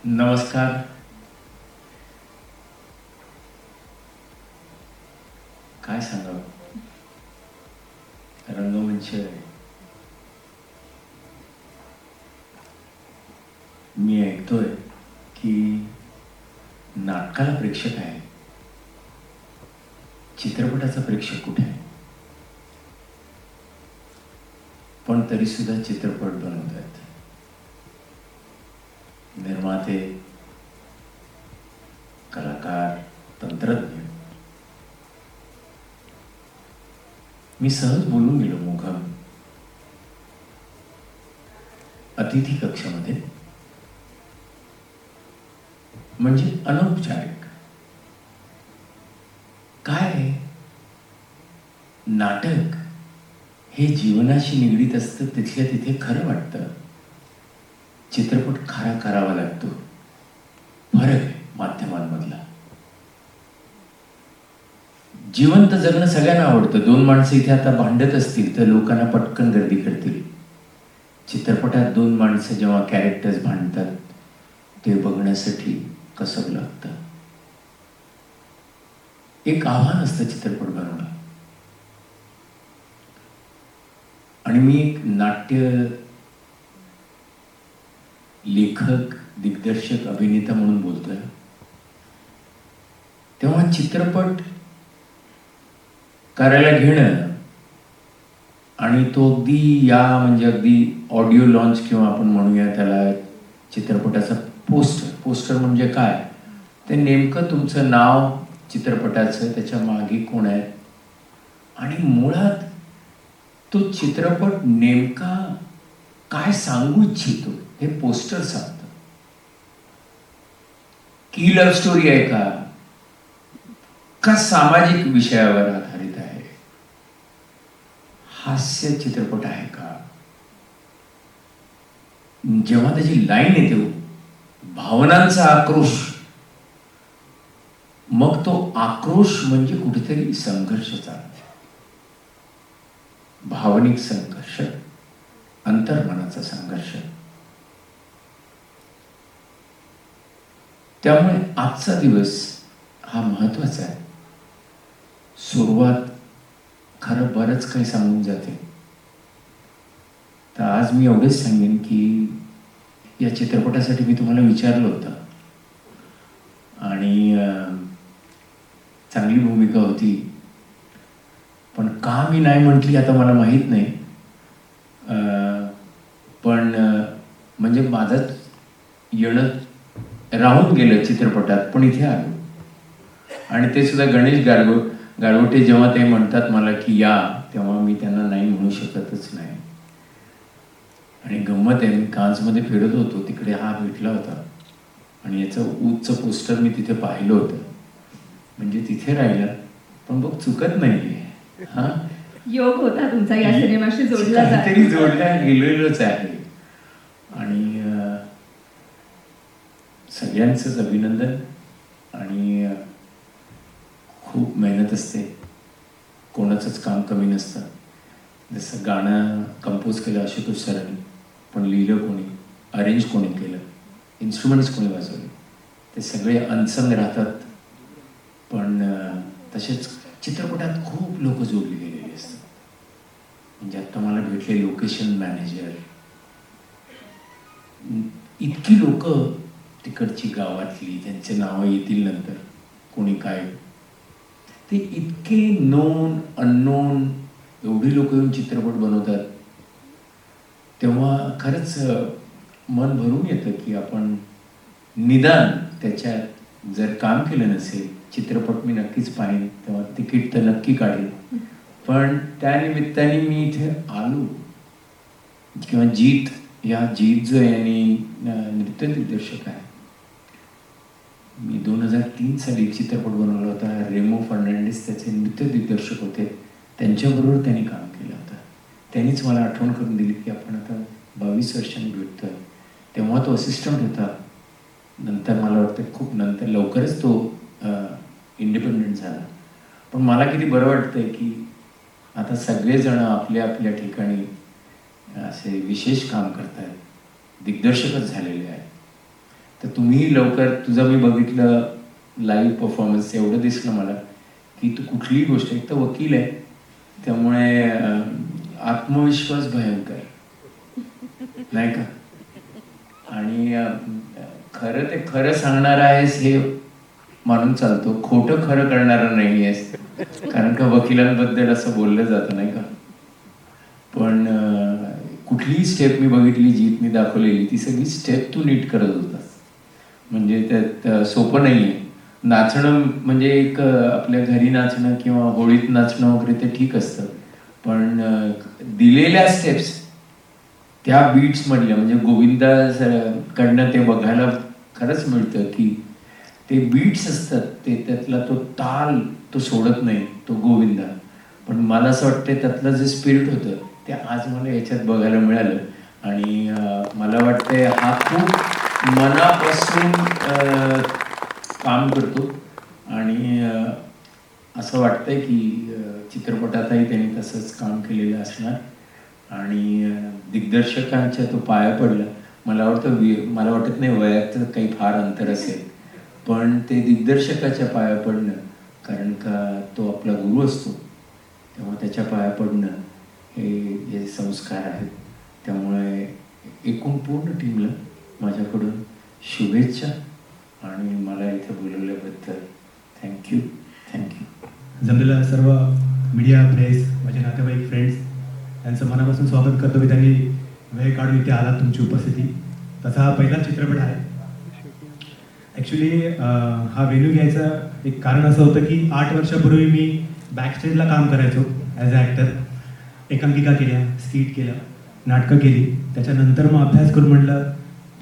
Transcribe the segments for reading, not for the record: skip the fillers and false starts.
नमस्कार. काय सांगावं, रंगमंच मी ऐकतोय की नाटकाला प्रेक्षक आहे, चित्रपटाचा प्रेक्षक कुठे आहे? पण तरी सुद्धा चित्रपट बनवत आहेत निर्माते, कलाकार, तंत्रज्ञ. मी सहज बोलून गेलो मोघम अतिथी कक्षामध्ये, म्हणजे अनौपचारिक. काय नाटक हे जीवनाशी निगडीत असतं, तिथल्या तिथे खरं वाटतं. चित्रपट खरा करावा लागतो. फरक आहे माध्यमांमधला. जिवंत जगणं सगळ्यांना आवडतं. दोन माणसं इथे आता भांडत असतील तर लोकांना पटकन गर्दी करतील. चित्रपटात दोन माणसं जेव्हा कॅरेक्टर्स भांडतात ते बघण्यासाठी कसं लागतं. एक आव्हान असतं चित्रपट बनवणं. आणि मी एक नाट्य लेखक, दिग्दर्शक, अभिनेता म्हणून बोलतोय. तेव्हा चित्रपट करायला घेणं आणि तो अगदी म्हणजे अगदी ऑडिओ लॉन्च किंवा आपण म्हणूया त्याला चित्रपटाचा पोस्टर म्हणजे काय, ते नेमकं तुमचं नाव चित्रपटाचं, त्याच्या मागे कोण आहे आणि मुळात तो चित्रपट नेमका काय सांगू इच्छितो हे पोस्टर सांगतं. की लव्ह स्टोरी आहे का सामाजिक विषयावर आधारित आहे, हास्य चित्रपट आहे का. जेव्हा त्याची लाईन येते भावनांचा आक्रोश, मग तो आक्रोश म्हणजे कुठेतरी संघर्षाचा, भावनिक संघर्ष, अंतर्मनाचा संघर्ष. त्यामुळे आजचा दिवस हा महत्वाचा आहे. सुरुवात खरं बरंच काही सांगून जाते. तर आज मी एवढंच सांगेन की या चित्रपटासाठी मी तुम्हाला विचारलं होतं आणि चांगली भूमिका होती, पण का मी नाही म्हटली आता मला माहीत नाही. पण म्हणजे माझं येणं राहून गेलं चित्रपटात, पण इथे आलो. आणि ते सुद्धा गणेश गाडवटे जेव्हा ते म्हणतात मला की या, तेव्हा मी त्यांना नाही म्हणू शकतच नाही. आणि गंमत आहे, मी कान्समध्ये फिरत होतो, तिकडे हा भेटला होता आणि याचं उच्च पोस्टर मी तिथे पाहिलं होतं. म्हणजे तिथे राहिला, पण बघ चुकत नाहीये. हा योग होता तुमचा या सिनेमाशी जोडला तरी जोडला गेलेलोच आहे. आणि सगळ्यांचंच अभिनंदन. आणि खूप मेहनत असते, कोणाचंच काम कमी नसतं. जसं गाणं कंपोज केलं आशुतोष सरांनी, पण लिहिलं कोणी, अरेंज कोणी केलं, इन्स्ट्रुमेंट्स कोणी वाजवले, ते सगळे अनसंग राहतात. पण तसेच चित्रपटात खूप लोक जोडली गेलेली असतात. म्हणजे आता मला भेटले लोकेशन मॅनेजर, इतकी लोक तिकडची गावातली ज्यांचे नावं येतील नंतर, कोणी काय, ते इतके नोन अननोन एवढी लोक येऊन चित्रपट बनवतात, तेव्हा खरंच मन भरून येतं की आपण निदान त्याच्यात जर काम केलं नसेल, चित्रपट मी नक्कीच पाहीन, तेव्हा तिकीट तर नक्की काढेल, पण त्या निमित्ताने मी इथे आलो. किंवा जीत जो यांनी नृत्य दिग्दर्शक आहे, मी 2003 साली एक चित्रपट बनवला होता, रेमो फर्नांडिस त्याचे नृत्य दिग्दर्शक होते, त्यांच्याबरोबर त्यांनी काम केलं होतं. त्यांनीच मला आठवण करून दिली की आपण आता 22 वर्षांनी भेटतोय. तेव्हा तो असिस्टंट होता, नंतर मला वाटतं खूप नंतर लवकरच तो इंडिपेंडंट झाला. पण मला किती बरं वाटतंय की आता सगळेजण आपल्या आपल्या ठिकाणी असे विशेष काम करतायत, दिग्दर्शकच झालेले आहेत. तर तुम्ही लवकर, तुझं मी बघितलं लाईव्ह परफॉर्मन्स, एवढं दिसलं मला की तू कुठलीही गोष्ट, एक तर वकील आहे, त्यामुळे आत्मविश्वास भयंकर, नाही का, आणि खरं ते खरं सांगणार आहेस हे मानून चालतो, खोटं खरं करणारा नाही आहेस, कारण का वकिलांबद्दल असं बोललं जातं, नाही का. पण कुठलीही स्टेप मी बघितली जीतनी दाखवलेली, ती सगळी स्टेप तू नीट करत होतास. म्हणजे त्यात सोपं नाही आहे नाचणं. म्हणजे एक आपल्या घरी नाचणं किंवा होळीत नाचणं वगैरे ते ठीक असतं, पण दिलेल्या स्टेप्स त्या बीट्समधल्या, म्हणजे गोविंदा कडनं ते बघायला खरंच मिळतं की ते बीट्स असतात, ते त्यातला तो ताल तो सोडत नाही तो गोविंदा. पण मला असं वाटतं त्यातलं जे स्पिरिट होतं ते आज मला याच्यात बघायला मिळालं, आणि मला वाटतंय हा खूप मनापासून काम करतो, आणि असं वाटतंय की चित्रपटातही त्यांनी तसंच काम केलेलं असणार. आणि दिग्दर्शकांच्या तो पाया पडला. मला वाटत नाही वयात काही फार अंतर असेल, पण ते दिग्दर्शकाच्या पाया पडणं, कारण का तो आपला गुरु असतो, तेव्हा त्याच्या पाया पडणं हे संस्कार आहेत. त्यामुळे एकूण पूर्ण टीमला माझ्याकडून शुभेच्छा, आणि मला इथे बोलवल्याबद्दल थँक्यू. जमलेला सर्व मीडिया, प्रेस, माझे नातेवाईक, फ्रेंड्स यांचं मनापासून स्वागत करतो की त्यांनी वेळ काढून इथे आला, तुमची उपस्थिती. तसा हा पहिलाच चित्रपट आहे. ॲक्च्युली हा वेन्यू घ्यायचं एक कारण असं होतं की 8 वर्षापूर्वी मी बॅकस्टेजला काम करायचो ॲज अ ॲक्टर. एकांकिका केल्या, स्किट केलं, नाटकं केली. त्याच्यानंतर मग अभ्यास करून म्हटलं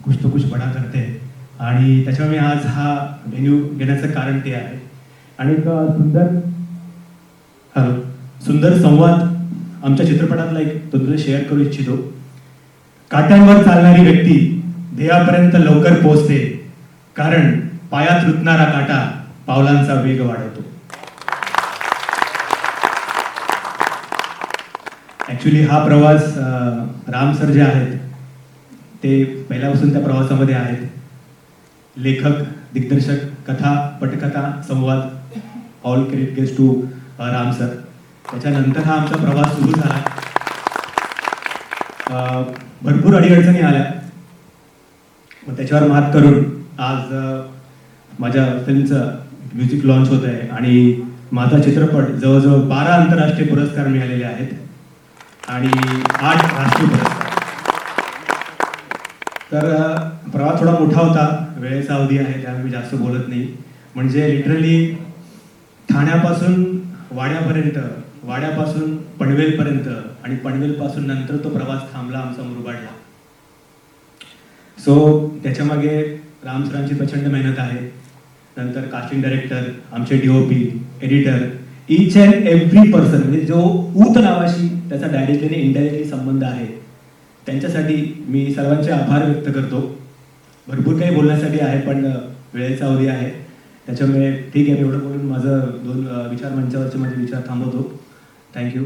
कुछ तो कुछ बडा करते, आणि त्याच्यामुळे आज हा व्हेन्यू घेण्याचं कारण ते आहे. आणि एक सुंदर संवाद आमच्या चित्रपटातला एक तुमचं शेअर करू इच्छितो. काट्यांवर चालणारी व्यक्ती ध्येयापर्यंत लवकर पोहोचते, कारण पायात रुतणारा काटा पावलांचा वेग वाढवतो. ॲक्च्युली हा प्रवास राम सर जे आहेत ते पहिल्यापासून त्या प्रवासामध्ये आहेत. लेखक, दिग्दर्शक, कथा, पटकथा, संवाद, all credit gets to Ram sir. त्याच्यानंतर हा आमचा प्रवास सुरू झाला. भरपूर अडीअडचणी आल्या, मग त्याच्यावर मात करून आज माझ्या फिल्मचं म्युझिक लॉन्च होत आहे, आणि माझा चित्रपट जवळजवळ 12 आंतरराष्ट्रीय पुरस्कार मिळालेले आहेत आणि 8 राष्ट्रीय पुरस्कार. तर प्रवास थोडा मोठा होता, वेळेचा अवधी आहे, त्यामुळे मी जास्त बोलत नाही. म्हणजे लिटरली ठाण्यापासून वाड्यापर्यंत, वाड्यापासून पनवेलपर्यंत, आणि पनवेलपासून नंतर तो प्रवास थांबला आमचा मुरबाडला. सो त्याच्यामागे राम सरांची प्रचंड मेहनत आहे. नंतर कास्टिंग डायरेक्टर, आमचे DOP, editor, each and every person, म्हणजे जो ऊत नावाशी त्याचा डायरेक्टली इनडायरेक्टली संबंध आहे, त्यांच्यासाठी मी सर्वांचे आभार व्यक्त करतो. भरपूर काही बोलण्यासाठी आहे, पण वेळेचा अवधी आहे, त्याच्यामुळे ठीक आहे, एवढं बोलून माझं 2 विचार मंचावरचे माझे विचार थांबवतो. थँक्यू.